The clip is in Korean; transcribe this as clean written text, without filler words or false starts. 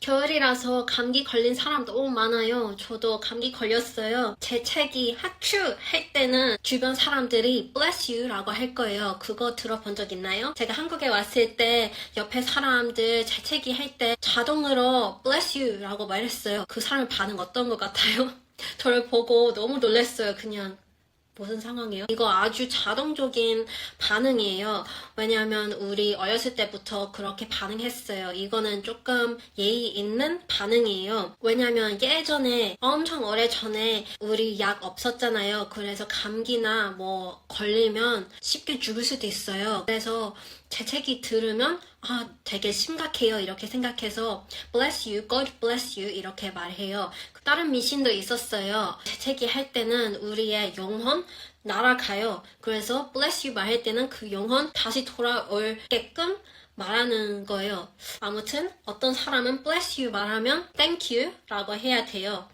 겨울이라서 감기 걸린 사람 너무 많아요. 저도 감기 걸렸어요. 재채기 하츄 할 때는 주변 사람들이 bless you 라고 할 거예요. 그거 들어본 적 있나요? 제가 한국에 왔을 때 옆에 사람들 재채기 할 때 자동으로 bless you 라고 말했어요. 그 사람 반응 어떤 것 같아요? 저를 보고 너무 놀랐어요. 그냥 무슨 상황이에요? 이거 아주 자동적인 반응이에요. 왜냐하면 우리 어렸을 때부터 그렇게 반응했어요. 이거는 조금 예의 있는 반응이에요. 왜냐하면 예전에 엄청 오래전에 우리 약 없었잖아요. 그래서 감기나 뭐 걸리면 쉽게 죽을 수도 있어요. 그래서 재채기 들으면 되게 심각해요 이렇게 생각해서 bless you, God bless you 이렇게 말해요. 다른 미신도 있었어요. 재채기 할 때는 우리의 영혼 날아가요. 그래서 bless you 말할 때는 그 영혼 다시 돌아올게끔 말하는 거예요. 아무튼 어떤 사람은 bless you 말하면 thank you 라고 해야 돼요.